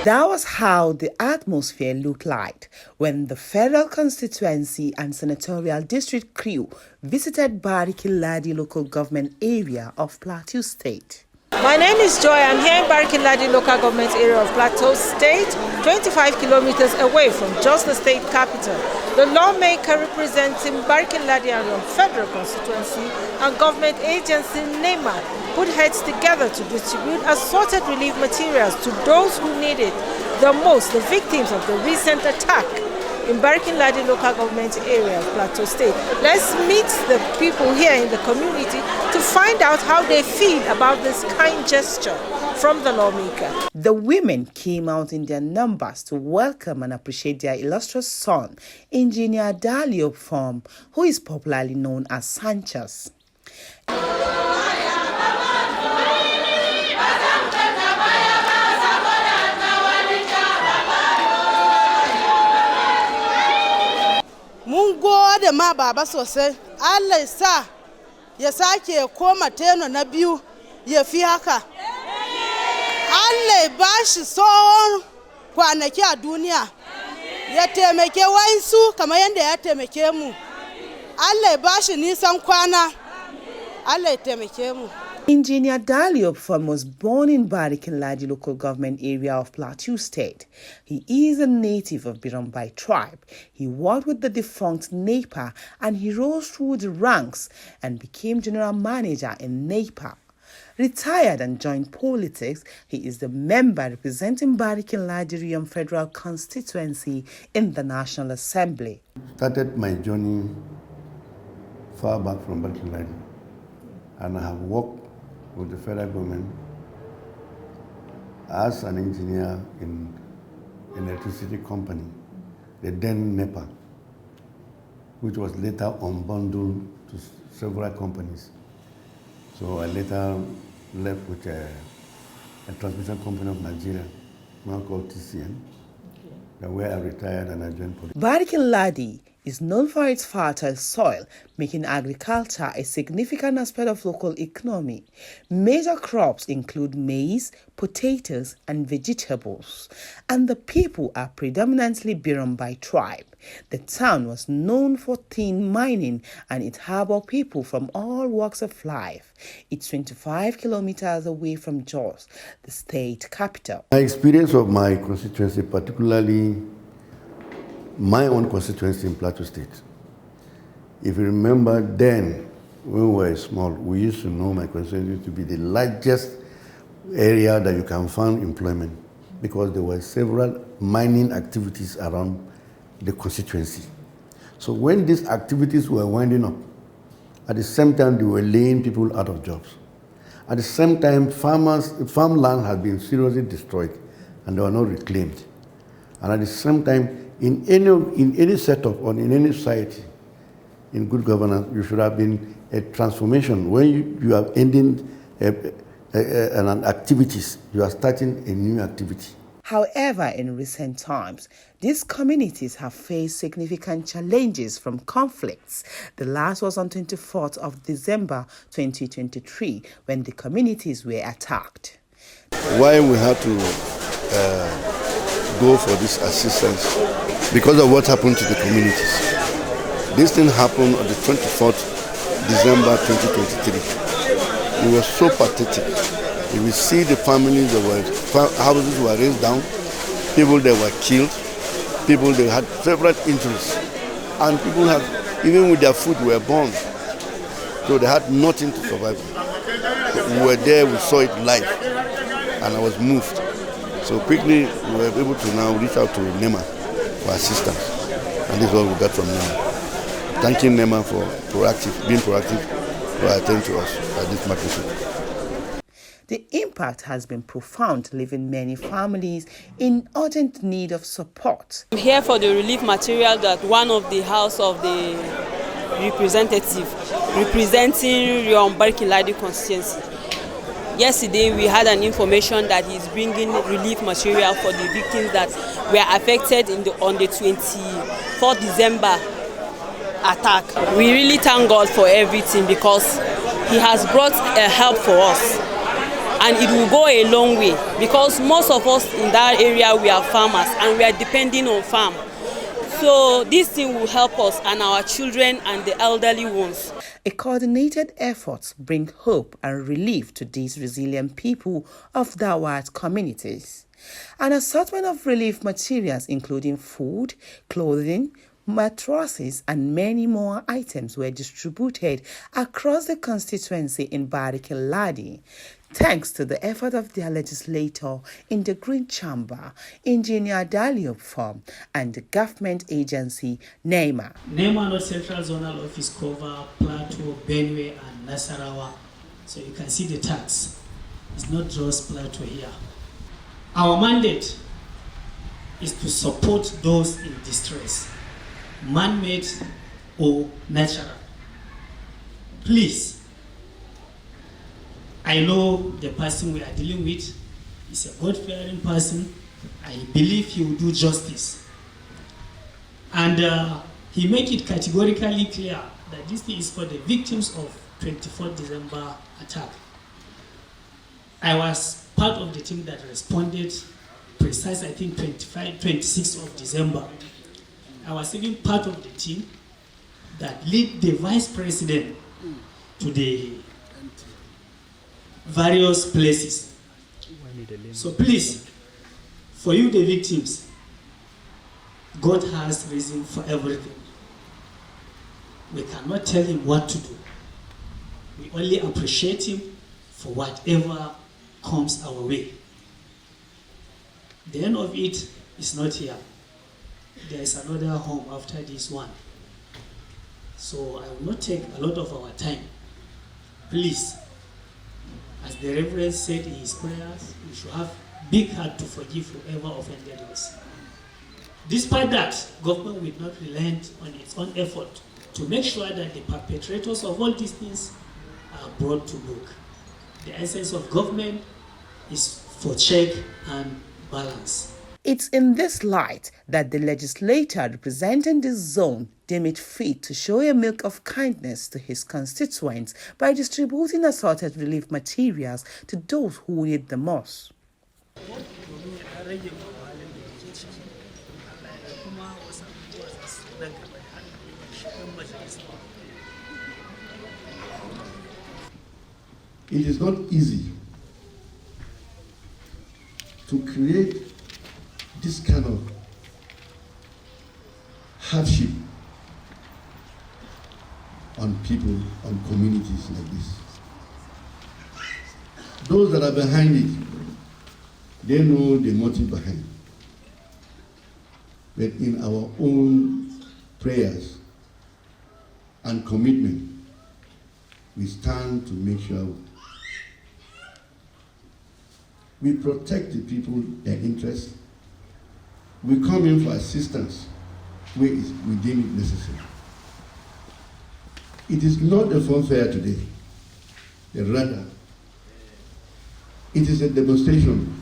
That was how the atmosphere looked like when the Federal Constituency and Senatorial District crew visited Bariki Ladi local government area of Plateau State. My name is Joy. I'm here in Bariki Ladi local government area of Plateau State, 25 kilometers away from just the state capital. The lawmaker representing Bariki Ladi Federal Constituency and government agency NEMA put heads together to distribute assorted relief materials to those who need it the most, the victims of the recent attack in Bariki Ladi local government area of Plateau State. Let's meet the people here in the community to find out how they feel about this kind gesture from the lawmaker. The women came out in their numbers to welcome and appreciate their illustrious son, Engineer Dalio Form, who is popularly known as Sanchez. Mun gode ma baba sosai, Allah ya sa ya sake koma teno na biyu ya fi haka. Allah ya bashi tsawon kwanaki a duniya, ya taimake wayansu kamar yadda ya taimake mu. Allah ya bashi nisan kwana, Allah ya taimake mu. Engineer Dalio Form was born in Bariki Ladi local government area of Plateau State. He is a native of Birombai tribe. He worked with the defunct NEPA and he rose through the ranks and became general manager in NEPA. Retired and joined politics, he is the member representing Bariki Ladi Federal Constituency in the National Assembly. Started my journey far back from Bariki Ladi, and I have worked with the federal government as an engineer in an electricity company, the then NEPA, which was later unbundled to several companies. So I later left with a transmission company of Nigeria, now called TCN, where I retired and I joined politics. Bariki Ladi is known for its fertile soil, making agriculture a significant aspect of local economy. Major crops include maize, potatoes, and vegetables, and the people are predominantly Birombai tribe. The town was known for tin mining, and it harbored people from all walks of life. It's 25 kilometers away from Jos, the state capital. My experience of my constituency, particularly my own constituency in Plateau State. If you remember then, when we were small, we used to know my constituency to be the largest area that you can find employment because there were several mining activities around the constituency. So when these activities were winding up, at the same time they were laying people out of jobs. At the same time, farmland had been seriously destroyed and they were not reclaimed. And at the same time, in any setup or in any society, in good governance, you should have been a transformation. When you are ending an activities, you are starting a new activity. However, in recent times, these communities have faced significant challenges from conflicts. The last was on 24th of December 2023, when the communities were attacked. Why we had to go for this assistance? Because of what happened to the communities. This thing happened on the 24th December 2023. It was so pathetic. If you see the families that were, houses were raised down, people that were killed, people that had several injuries, and people had, even with their food, were burned. So they had nothing to survive. We were there, we saw it live, and I was moved. So quickly, we were able to now reach out to NEMA for assistance, and this is what we got from NEMA. Thanking NEMA for being proactive to attend to us at this magnitude. The impact has been profound, leaving many families in urgent need of support. I'm here for the relief material that one of the House of the Representative representing Bariki Ladi constituency. Yesterday we had an information that he's bringing relief material for the victims that were affected on the 24th December attack. We really thank God for everything because he has brought help for us. and it will go a long way because most of us in that area, we are farmers and we are depending on farm. So this thing will help us and our children and the elderly ones. A coordinated effort bring hope and relief to these resilient people of Dawat communities. An assortment of relief materials including food, clothing, mattresses and many more items were distributed across the constituency in Barikin Ladi, thanks to the effort of their legislator in the Green Chamber, Engineer Dalio Form, and the government agency NEMA. NEMA North Central Zonal Office cover Plateau, Benue and Nasarawa. So you can see the tax. It's not just Plateau here. Our mandate is to support those in distress, man-made or natural. Please, I know the person we are dealing with is a God-fearing person. I believe he will do justice. And he made it categorically clear that this is for the victims of 24th December attack. I was part of the team that responded precise, I think, 26th of December. I was even part of the team that led the vice president to the various places. So please, for you the victims, God has reason for everything. We cannot tell him what to do. We only appreciate him for whatever comes our way. The end of it is not here. There is another home after this one. So I will not take a lot of our time. Please, as the Reverend said in his prayers, we should have big heart to forgive whoever offended us. Despite that, government will not relent on its own effort to make sure that the perpetrators of all these things are brought to book. The essence of government is for check and balance. It's in this light that the legislator representing this zone deemed it fit to show a milk of kindness to his constituents by distributing assorted relief materials to those who need the most. It is not easy to create this kind of hardship on people, on communities like this. Those that are behind it, they know the motive behind. But in our own prayers and commitment, we stand to make sure we protect the people, their interests. We come in for assistance where we deem it necessary. It is not a funfair today. Rather, it is a demonstration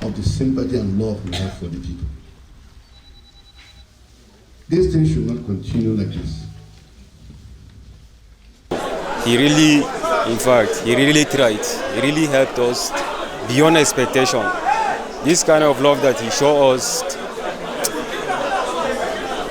of the sympathy and love we have for the people. This thing should not continue like this. He really tried. He really helped us beyond expectation. This kind of love that he showed us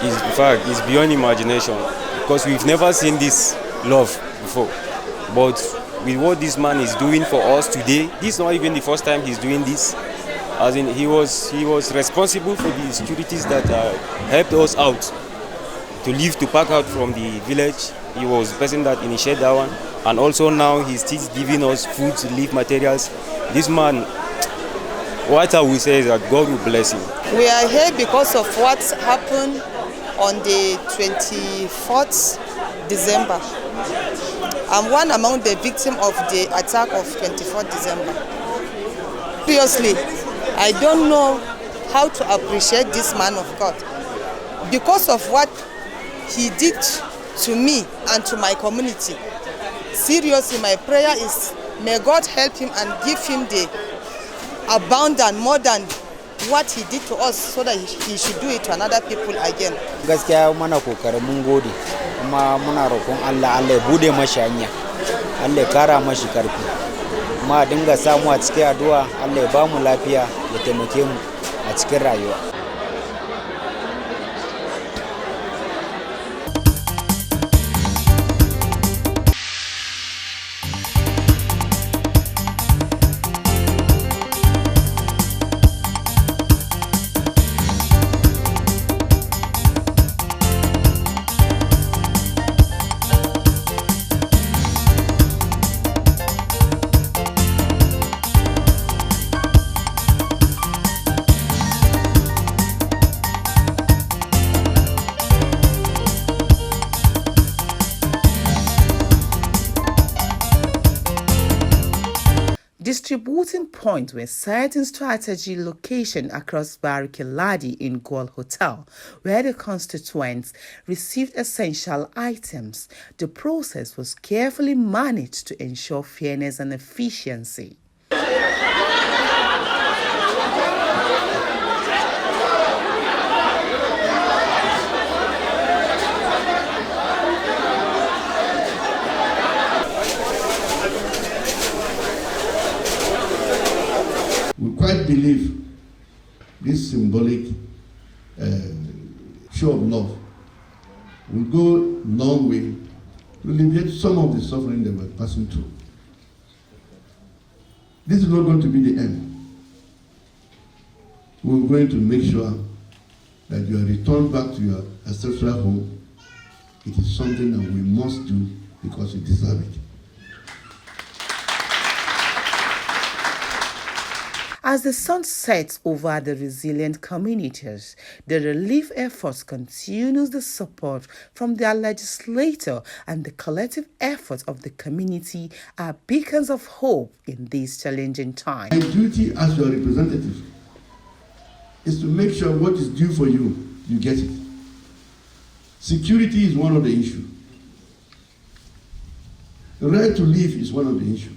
is beyond imagination, because we've never seen this love before. But with what this man is doing for us today, this is not even the first time he's doing this. As in, he was responsible for the securities that helped us out to pack out from the village. He was the person that initiated that one, and also now he's still giving us food, relief materials. This man, what I will say is that God will bless him. We are here because of what happened on the 24th December. I'm one among the victims of the attack of 24th December. Seriously, I don't know how to appreciate this man of God because of what he did to me and to my community. Seriously, my prayer is may God help him and give him the abundant more than what he did to us, so that he should do it to another people again. Gaskiya muna kokarin mun gode, kuma muna roƙon Allah ya bude mashi hanya, Allah ya kara mashi karfi, kuma a dinga samu a cikin addu'a Allah ya ba mu lafiya ya taimake mu a cikin rayuwa. Distributing points were set in strategic location across Bariki Ladi in Gol Hotel, where the constituents received essential items. The process was carefully managed to ensure fairness and efficiency. We quite believe this symbolic show of love will go a long way to alleviate some of the suffering that we're passing through. This is not going to be the end. We're going to make sure that you are returned back to your ancestral home. It is something that we must do because you deserve it. As the sun sets over the resilient communities, the relief efforts continues the support from their legislator, and the collective efforts of the community are beacons of hope in these challenging times. My duty as your representative is to make sure what is due for you, you get it. Security is one of the issues. The right to live is one of the issues.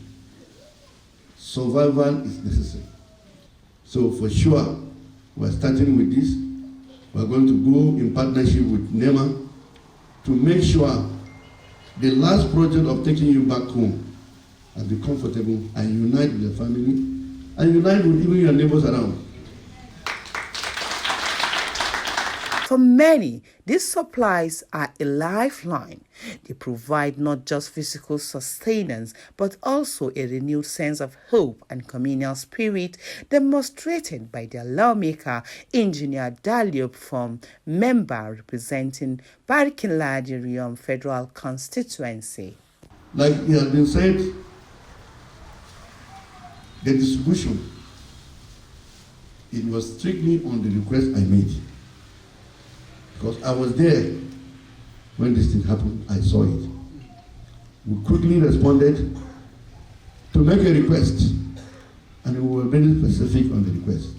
Survival is necessary. So for sure, we're starting with this. We're going to go in partnership with NEMA to make sure the last project of taking you back home and be comfortable and unite with your family and unite with even your neighbors around. For many, these supplies are a lifeline. They provide not just physical sustenance, but also a renewed sense of hope and communal spirit demonstrated by their lawmaker, Engineer Daliop from member representing Barkin-Ladi Federal Constituency. Like it has been said, the distribution, it was strictly on the request I made. Because I was there when this thing happened, I saw it. We quickly responded to make a request, and we were very specific on the request.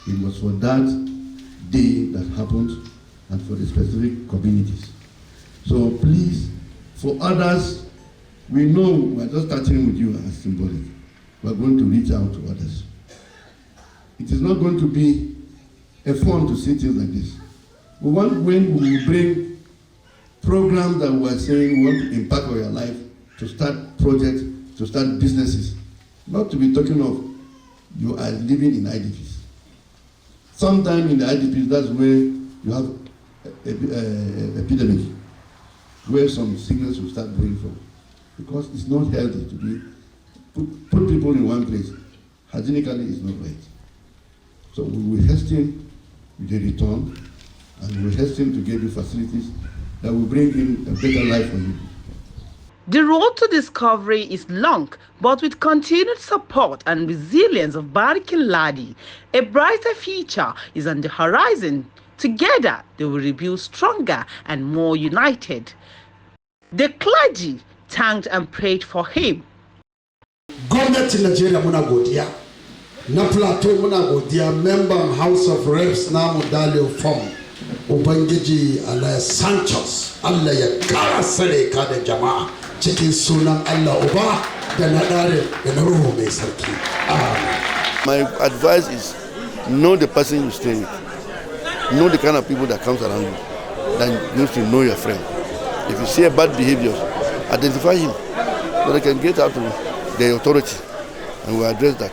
It was for that day that happened and for the specific communities. So please, for others, we know we're just starting with you as symbolic. We're going to reach out to others. It is not going to be a fun to see things like this. We want, when we bring programs that we are saying we want to impact on your life, to start projects, to start businesses, not to be talking of you are living in IDPs. Sometime in the IDPs, that's where you have epidemic, where some sickness will start going from. Because it's not healthy to be put people in one place. Hygienically, it's not right. So we will hasten with the return, and we hasten to give you facilities that will bring in a better life for you. The road to discovery is long, but with continued support and resilience of Barkin-Ladi, a brighter future is on the horizon. Together, they will rebuild stronger and more united. The clergy thanked and prayed for him. Gwamnatin Nigeria muna godiya, na Plateau muna godiya, member House of Reps namu Dalio Form. Ubangiji Allah Sanchez, Allah ya kara sare ka da jama'a cikin sunan Allah Uba da na dare da na ruhu mai sarki. My advice is, know the person you stay with. Know the kind of people that comes around you. Then you need to know your friend. If you see a bad behavior, identify him so they can get out of the authority, and we address that.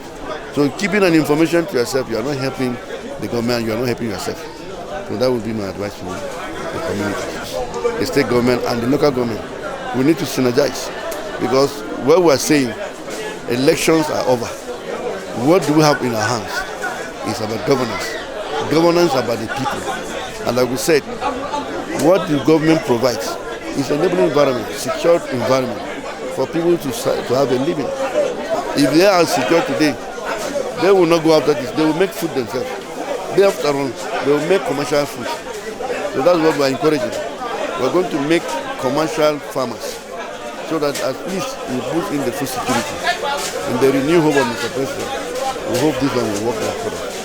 So keeping an information to yourself, you are not helping the government, you are not helping yourself. So that would be my advice to the community, the state government and the local government. We need to synergize, because what we are saying, elections are over. What do we have in our hands? It's about governance. Governance about the people. And like we said, what the government provides is an enabling environment, secured environment for people to have a living. If they are secure today, they will not go after this. They will make food themselves. Day after all, they will make commercial food. So that's what we are encouraging. We are going to make commercial farmers, so that at least we put in the food security. And the renewed hope of Mr. President, we hope this one will work out for us.